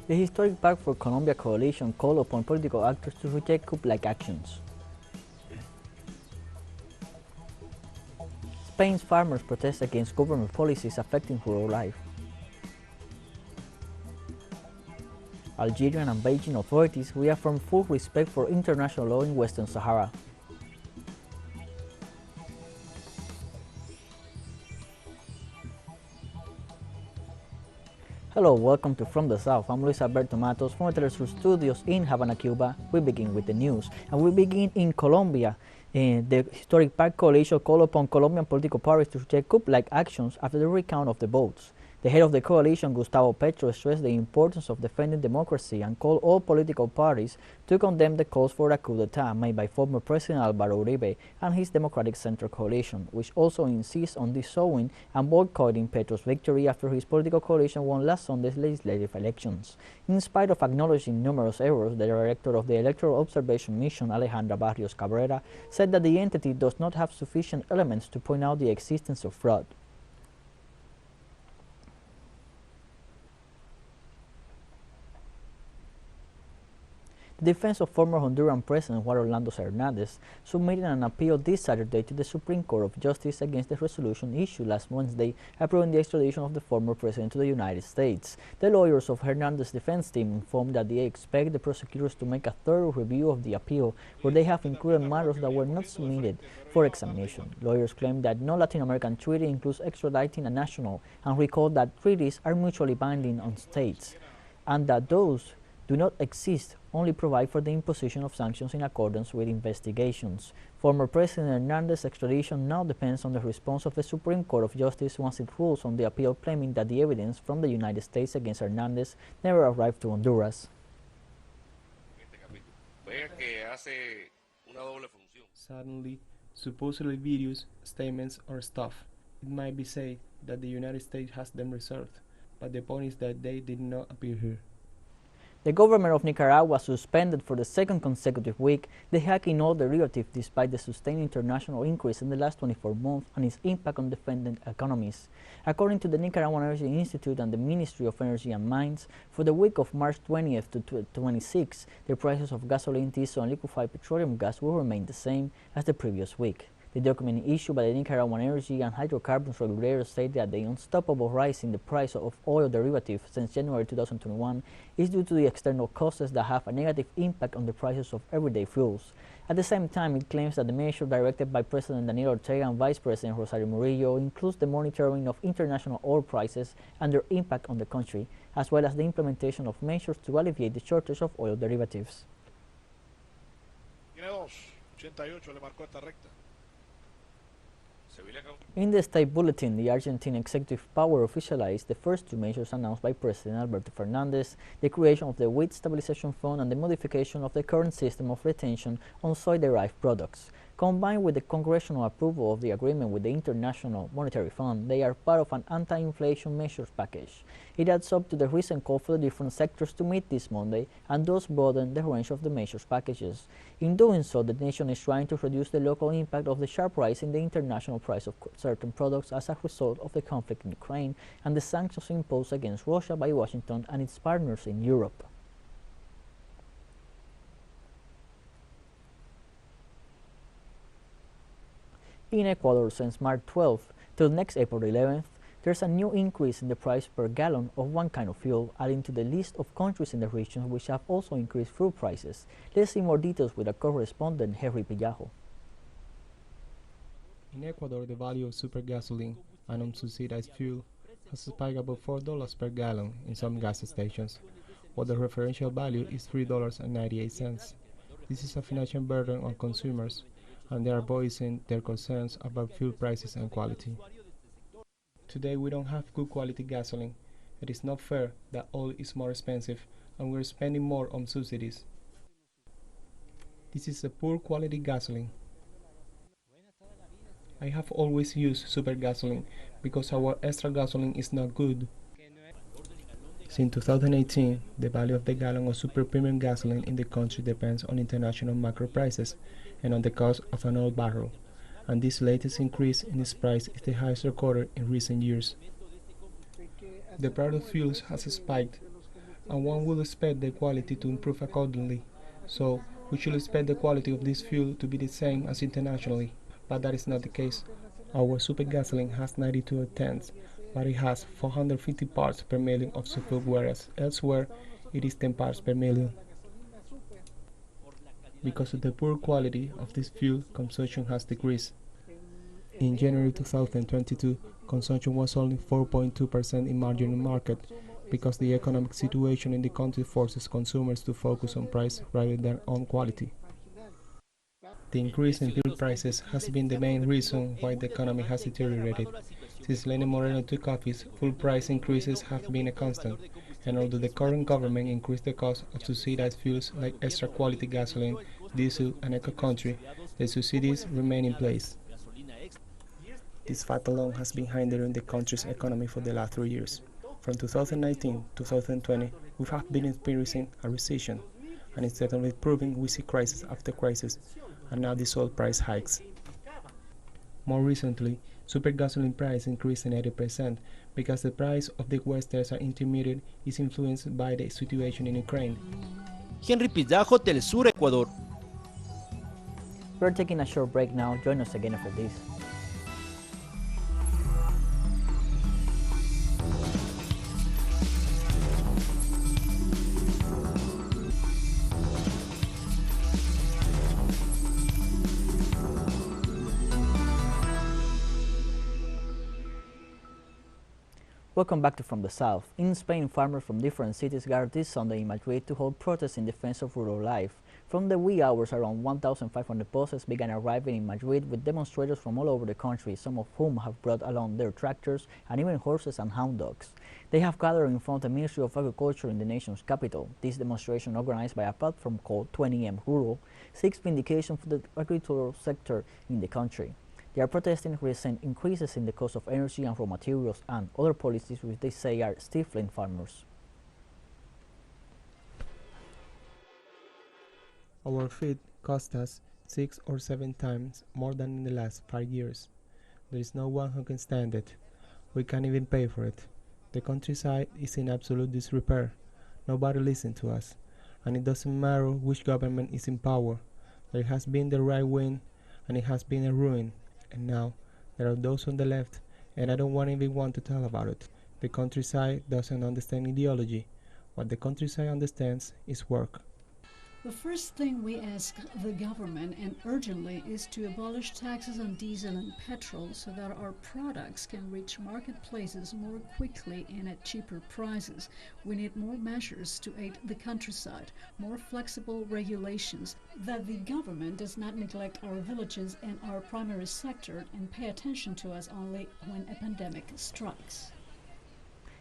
The Historic Pact for Colombia coalition called upon political actors to reject coup-like actions. Spain's farmers protest against government policies affecting rural life. Algerian and Beijing authorities reaffirm full respect for international law in Western Sahara. Hello, welcome to From the South. I'm Luis Alberto Matos from the teleSUR studios in Havana, Cuba. We begin with the news, and we begin in Colombia. The Historic Pact coalition called upon Colombian political parties to reject coup-like actions after the recount of the votes. The head of the coalition, Gustavo Petro, stressed the importance of defending democracy and called all political parties to condemn the calls for a coup d'etat made by former President Álvaro Uribe and his Democratic Center coalition, which also insists on disowning and boycotting Petro's victory after his political coalition won last Sunday's legislative elections. In spite of acknowledging numerous errors, the director of the Electoral Observation Mission, Alejandra Barrios Cabrera, said that the entity does not have sufficient elements to point out the existence of fraud. The defense of former Honduran President Juan Orlando Hernández submitted an appeal this Saturday to the Supreme Court of Justice against the resolution issued last Wednesday approving the extradition of the former president to the United States. The lawyers of Hernández's defense team informed that they expect the prosecutors to make a thorough review of the appeal, where they have included matters that were not submitted for examination. Lawyers claim that no Latin American treaty includes extraditing a national, and recall that treaties are mutually binding on states, and that those do not exist only provide for the imposition of sanctions in accordance with investigations. Former President Hernández's extradition now depends on the response of the Supreme Court of Justice once it rules on the appeal, claiming that the evidence from the United States against Hernández never arrived to Honduras. Suddenly, supposedly videos, statements, or stuff. It might be said that the United States has them reserved, but the point is that they did not appear here. The government of Nicaragua suspended for the second consecutive week the hacking oil derivative despite the sustained international increase in the last 24 months and its impact on dependent economies. According to the Nicaraguan Energy Institute and the Ministry of Energy and Mines, for the week of March 20th to 26, the prices of gasoline, diesel, and liquefied petroleum gas will remain the same as the previous week. The document issued by the Nicaraguan Energy and Hydrocarbons Regulator stated that the unstoppable rise in the price of oil derivatives since January 2021 is due to the external causes that have a negative impact on the prices of everyday fuels. At the same time, it claims that the measure directed by President Daniel Ortega and Vice President Rosario Murillo includes the monitoring of international oil prices and their impact on the country, as well as the implementation of measures to alleviate the shortage of oil derivatives. In the State Bulletin, the Argentine Executive Power officialized the first two measures announced by President Alberto Fernández, the creation of the Wheat Stabilization Fund and the modification of the current system of retention on soy-derived products. Combined with the congressional approval of the agreement with the International Monetary Fund, they are part of an anti-inflation measures package. It adds up to the recent call for the different sectors to meet this Monday and thus broaden the range of the measures packages. In doing so, the nation is trying to reduce the local impact of the sharp rise in the international price of certain products as a result of the conflict in Ukraine and the sanctions imposed against Russia by Washington and its partners in Europe. In Ecuador, since March 12th till next April 11th, there's a new increase in the price per gallon of one kind of fuel, adding to the list of countries in the region which have also increased fuel prices. Let's see more details with our correspondent, Henry Pillajo. In Ecuador, the value of super gasoline and unsubsidized fuel has spiked above $4 per gallon in some gas stations, while the referential value is $3.98. This is a financial burden on consumers, and they are voicing their concerns about fuel prices and quality. Today we don't have good quality gasoline. It is not fair that oil is more expensive and we're spending more on subsidies. This is a poor quality gasoline. I have always used super gasoline because our extra gasoline is not good. Since 2018, the value of the gallon of super premium gasoline in the country depends on international macro prices and on the cost of an oil barrel, and this latest increase in its price is the highest recorded in recent years. The price of fuels has spiked, and one would expect the quality to improve accordingly. So, we should expect the quality of this fuel to be the same as internationally, but that is not the case. Our super gasoline has 92 octanes, but it has 450 parts per million of sulfur, whereas elsewhere it is 10 parts per million. Because of the poor quality of this fuel, consumption has decreased. In January 2022, consumption was only 4.2% in marginal market because the economic situation in the country forces consumers to focus on price rather than on quality. The increase in fuel prices has been the main reason why the economy has deteriorated. Since Lenin Moreno took office, fuel price increases have been a constant, and although the current government increased the cost of subsidized fuels like extra quality gasoline, diesel, and eco-country, the subsidies remain in place. This fact alone has been hindering the country's economy for the last 3 years. From 2019 to 2020, we have been experiencing a recession, and instead of improving, we see crisis after crisis, and now these oil price hikes. More recently, super gasoline price increased 80% because the price of the West Texas Intermediate is influenced by the situation in Ukraine. Henry Pillajo, teleSUR, Ecuador. We're taking a short break now. Join us again after this. Welcome back to From the South. In Spain, farmers from different cities gathered this Sunday in Madrid to hold protests in defense of rural life. From the wee hours, around 1,500 buses began arriving in Madrid with demonstrators from all over the country, some of whom have brought along their tractors and even horses and hound dogs. They have gathered in front of the Ministry of Agriculture in the nation's capital. This demonstration, organized by a platform called 20M Rural, seeks vindication for the agricultural sector in the country. They are protesting recent increases in the cost of energy and raw materials and other policies which they say are stifling farmers. Our feed cost us 6 or 7 times more than in the last 5 years. There is no one who can stand it. We can't even pay for it. The countryside is in absolute disrepair. Nobody listens to us. And it doesn't matter which government is in power. There has been the right wing and it has been a ruin. And now, there are those on the left, and I don't even want to tell about it. The countryside doesn't understand ideology. What the countryside understands is work. The first thing we ask the government, and urgently, is to abolish taxes on diesel and petrol so that our products can reach marketplaces more quickly and at cheaper prices. We need more measures to aid the countryside, more flexible regulations, that the government does not neglect our villages and our primary sector and pay attention to us only when a pandemic strikes.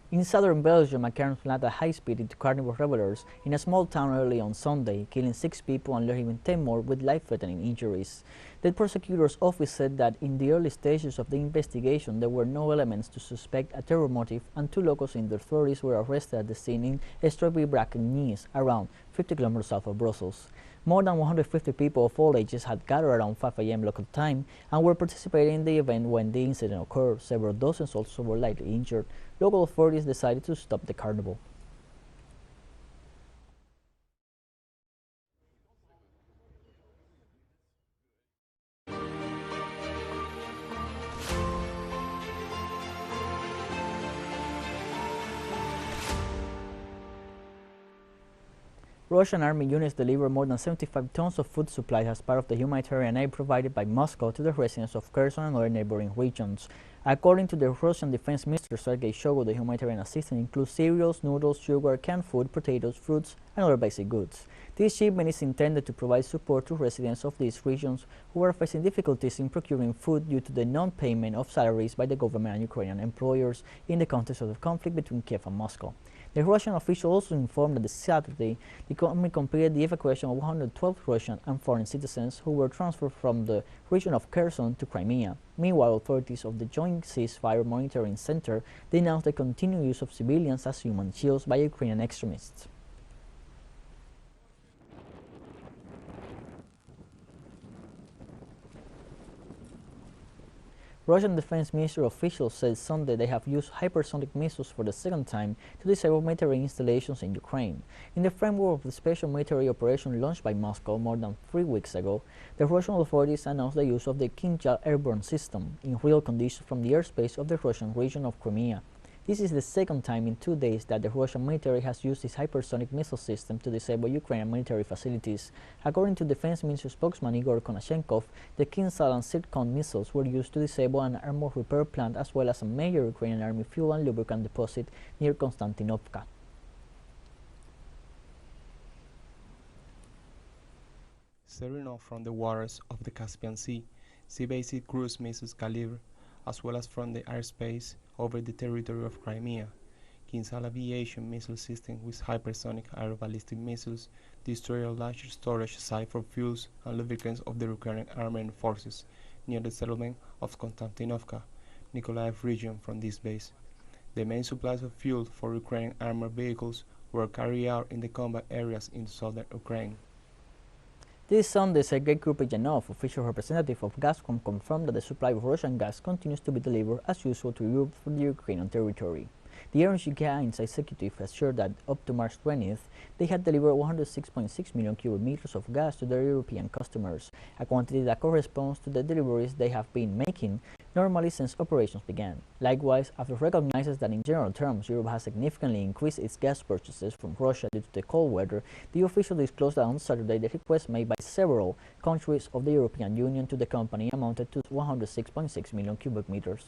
In southern Belgium, a car flat at high speed into carnival revelers in a small town early on Sunday, killing 6 people and leaving 10 more with life-threatening injuries. The prosecutor's office said that in the early stages of the investigation there were no elements to suspect a terror motive, and 2 locals in their 30s were arrested at the scene in Estrebi-Brakennies, around 50 kilometers south of Brussels. More than 150 people of all ages had gathered around 5 a.m. local time and were participating in the event when the incident occurred. Several dozens also were lightly injured. Local authorities decided to stop the carnival. Russian army units delivered more than 75 tons of food supplies as part of the humanitarian aid provided by Moscow to the residents of Kherson and other neighboring regions. According to the Russian Defense Minister Sergei Shoigu, the humanitarian assistance includes cereals, noodles, sugar, canned food, potatoes, fruits, and other basic goods. This shipment is intended to provide support to residents of these regions who are facing difficulties in procuring food due to the non-payment of salaries by the government and Ukrainian employers in the context of the conflict between Kiev and Moscow. The Russian official also informed that this Saturday the army completed the evacuation of 112 Russian and foreign citizens who were transferred from the region of Kherson to Crimea. Meanwhile, authorities of the Joint Ceasefire Monitoring Center denounced the continued use of civilians as human shields by Ukrainian extremists. Russian Defense Ministry officials said Sunday they have used hypersonic missiles for the second time to disable military installations in Ukraine. In the framework of the special military operation launched by Moscow more than 3 weeks ago, the Russian authorities announced the use of the Kinjal airborne system in real conditions from the airspace of the Russian region of Crimea. This is the second time in 2 days that the Russian military has used its hypersonic missile system to disable Ukrainian military facilities. According to Defense Ministry spokesman Igor Konashenkov, the Kinzhal and Zircon missiles were used to disable an armor repair plant as well as a major Ukrainian army fuel and lubricant deposit near Konstantinovka. Steering off from the waters of the Caspian Sea, sea-based cruise missiles Calibre, as well as from the airspace over the territory of Crimea. Kinzhal aviation missile system with hypersonic aeroballistic missiles destroyed a large storage site for fuels and lubricants of the Ukrainian armed forces near the settlement of Konstantinovka, Nikolaev region from this base. The main supplies of fuel for Ukrainian armored vehicles were carried out in the combat areas in southern Ukraine. This Sunday, Sergei Krupyanov, official representative of Gazprom, confirmed that the supply of Russian gas continues to be delivered as usual to Europe from the Ukrainian territory. The Energy Giants executive assured that up to March 20th, they had delivered 106.6 million cubic meters of gas to their European customers, a quantity that corresponds to the deliveries they have been making normally since operations began. Likewise, after recognizes that in general terms Europe has significantly increased its gas purchases from Russia due to the cold weather, the official disclosed that on Saturday the request made by several countries of the European Union to the company amounted to 106.6 million cubic meters.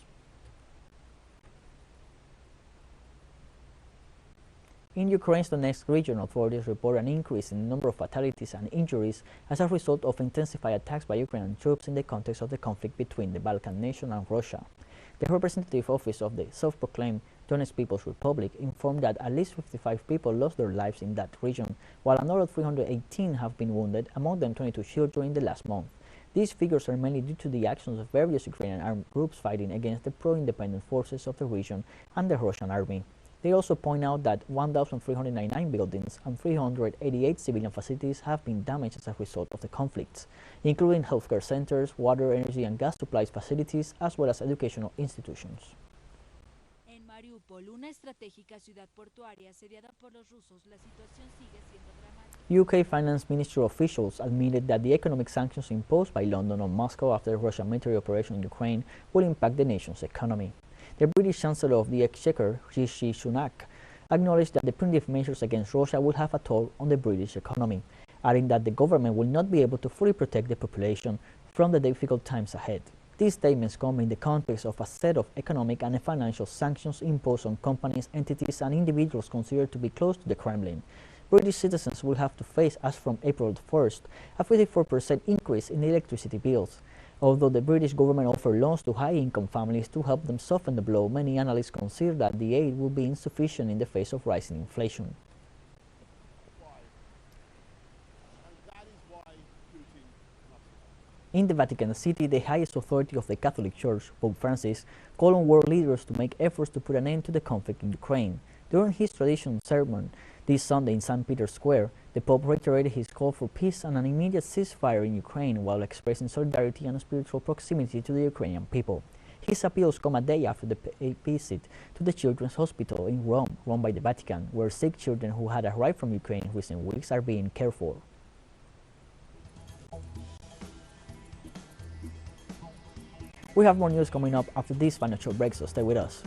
In Ukraine's Donetsk region, authorities report an increase in the number of fatalities and injuries as a result of intensified attacks by Ukrainian troops in the context of the conflict between the Balkan nation and Russia. The representative office of the self-proclaimed Donetsk People's Republic informed that at least 55 people lost their lives in that region, while another 318 have been wounded, among them 22 children in the last month. These figures are mainly due to the actions of various Ukrainian armed groups fighting against the pro-independent forces of the region and the Russian army. They also point out that 1,399 buildings and 388 civilian facilities have been damaged as a result of the conflicts, including healthcare centers, water, energy, and gas supplies facilities, as well as educational institutions. En Mariupol, una estratégica ciudad portuaria asediada por los rusos, la situación sigue siendo dramática. UK Finance Ministry officials admitted that the economic sanctions imposed by London on Moscow after the Russian military operation in Ukraine will impact the nation's economy. The British Chancellor of the Exchequer, Rishi Sunak, acknowledged that the punitive measures against Russia will have a toll on the British economy, adding that the government will not be able to fully protect the population from the difficult times ahead. These statements come in the context of a set of economic and financial sanctions imposed on companies, entities, and individuals considered to be close to the Kremlin. British citizens will have to face, as from April 1st, a 54% increase in electricity bills. Although the British government offered loans to high-income families to help them soften the blow, many analysts consider that the aid will be insufficient in the face of rising inflation. In the Vatican City, the highest authority of the Catholic Church, Pope Francis, called on world leaders to make efforts to put an end to the conflict in Ukraine. During his traditional sermon this Sunday in St. Peter's Square, the Pope reiterated his call for peace and an immediate ceasefire in Ukraine while expressing solidarity and spiritual proximity to the Ukrainian people. His appeals come a day after the visit to the Children's Hospital in Rome, run by the Vatican, where sick children who had arrived from Ukraine in recent weeks are being cared for. We have more news coming up after this financial break, so stay with us.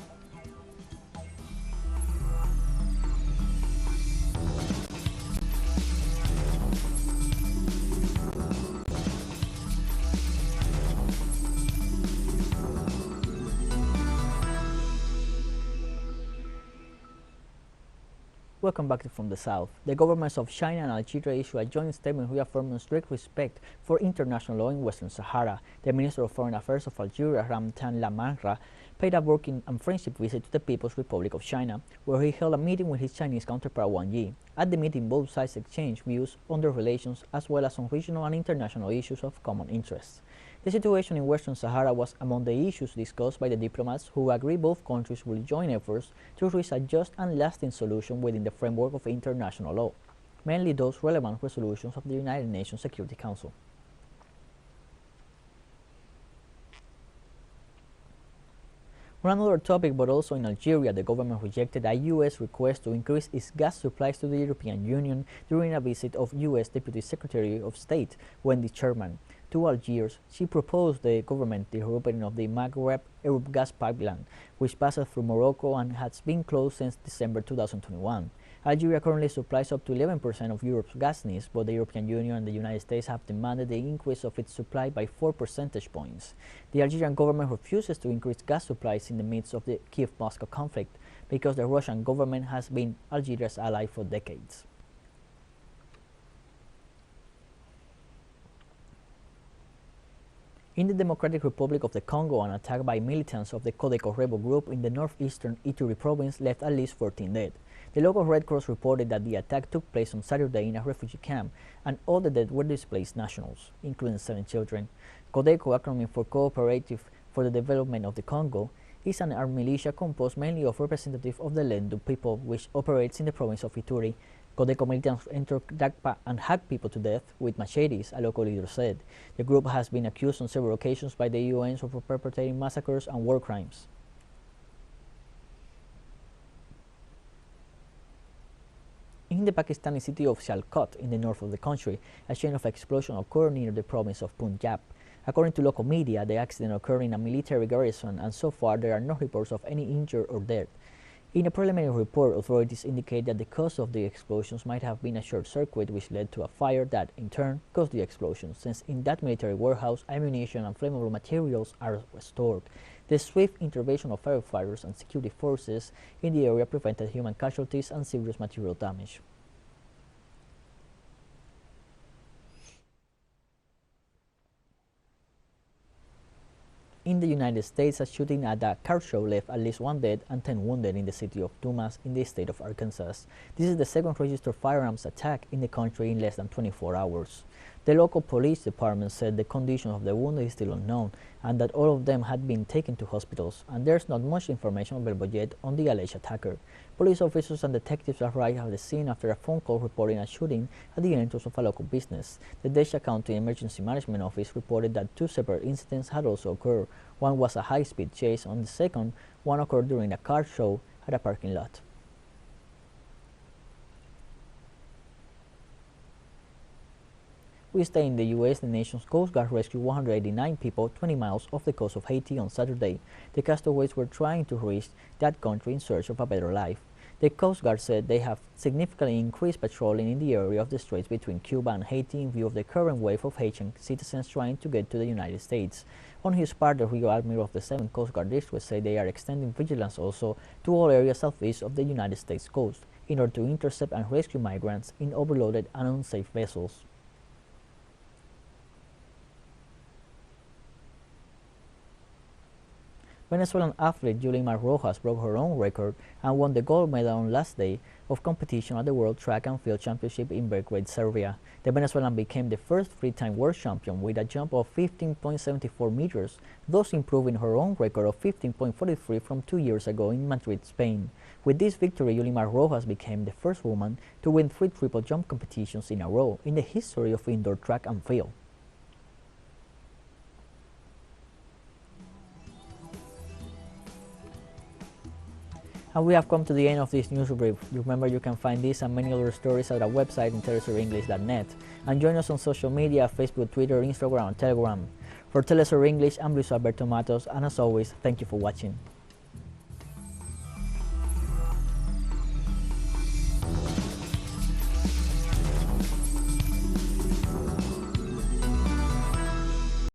Welcome back from the South. The governments of China and Algeria issued a joint statement reaffirming strict respect for international law in Western Sahara. The Minister of Foreign Affairs of Algeria, Ramtan Lamamra, paid a working and friendship visit to the People's Republic of China, where he held a meeting with his Chinese counterpart Wang Yi. At the meeting, both sides exchanged views on their relations as well as on regional and international issues of common interest. The situation in Western Sahara was among the issues discussed by the diplomats, who agree both countries will join efforts to reach a just and lasting solution within the framework of international law, mainly those relevant resolutions of the United Nations Security Council. On another topic, but also in Algeria, the government rejected a U.S. request to increase its gas supplies to the European Union during a visit of U.S. Deputy Secretary of State Wendy Sherman to Algiers. She proposed the government the reopening of the Maghreb Arab gas pipeline, which passes through Morocco and has been closed since December 2021. Algeria currently supplies up to 11% of Europe's gas needs, but the European Union and the United States have demanded the increase of its supply by 4 percentage points. The Algerian government refuses to increase gas supplies in the midst of the Kiev-Moscow conflict because the Russian government has been Algeria's ally for decades. In the Democratic Republic of the Congo, an attack by militants of the Codeco rebel group in the northeastern Ituri province left at least 14 dead. The local Red Cross reported that the attack took place on Saturday in a refugee camp, and all the dead were displaced nationals, including 7 children. Codeco, acronym for Cooperative for the Development of the Congo, is an armed militia composed mainly of representatives of the Lendu people, which operates in the province of Ituri. Codeco militants entered Dakpa and hacked people to death with machetes, a local leader said. The group has been accused on several occasions by the UN of perpetrating massacres and war crimes. In the Pakistani city of Sialkot, in the north of the country, a chain of explosions occurred near the province of Punjab. According to local media, the accident occurred in a military garrison, and so far there are no reports of any injured or dead. In a preliminary report, authorities indicate that the cause of the explosions might have been a short circuit which led to a fire that, in turn, caused the explosion, since in that military warehouse, ammunition and flammable materials are stored. The swift intervention of firefighters and security forces in the area prevented human casualties and serious material damage. In the United States, a shooting at a car show left at least 1 dead and 10 wounded in the city of Dumas in the state of Arkansas. This is the second registered firearms attack in the country in less than 24 hours. The local police department said the condition of the wounded is still unknown and that all of them had been taken to hospitals, and there's not much information available yet on the alleged attacker. Police officers and detectives arrived at the scene after a phone call reporting a shooting at the entrance of a local business. The Desha County Emergency Management Office reported that 2 separate incidents had also occurred. One was a high-speed chase, and the second one occurred during a car show at a parking lot. We stay in the U.S. The nation's Coast Guard rescued 189 people 20 miles off the coast of Haiti on Saturday. The castaways were trying to reach that country in search of a better life. The Coast Guard said they have significantly increased patrolling in the area of the straits between Cuba and Haiti in view of the current wave of Haitian citizens trying to get to the United States. On his part, the Rio Admiral of the 7th Coast Guard District said they are extending vigilance also to all areas southeast of the United States coast in order to intercept and rescue migrants in overloaded and unsafe vessels. Venezuelan athlete Yulimar Rojas broke her own record and won the gold medal on last day of competition at the World Track and Field Championship in Belgrade, Serbia. The Venezuelan became the first 3-time world champion with a jump of 15.74 meters, thus improving her own record of 15.43 from 2 years ago in Madrid, Spain. With this victory, Yulimar Rojas became the first woman to win 3 triple jump competitions in a row in the history of indoor track and field. And we have come to the end of this news brief. Remember, you can find this and many other stories at our website in telesurenglish.net. And join us on social media, Facebook, Twitter, Instagram, and Telegram. For teleSUR English, I'm Luis Alberto Matos, and as always, thank you for watching.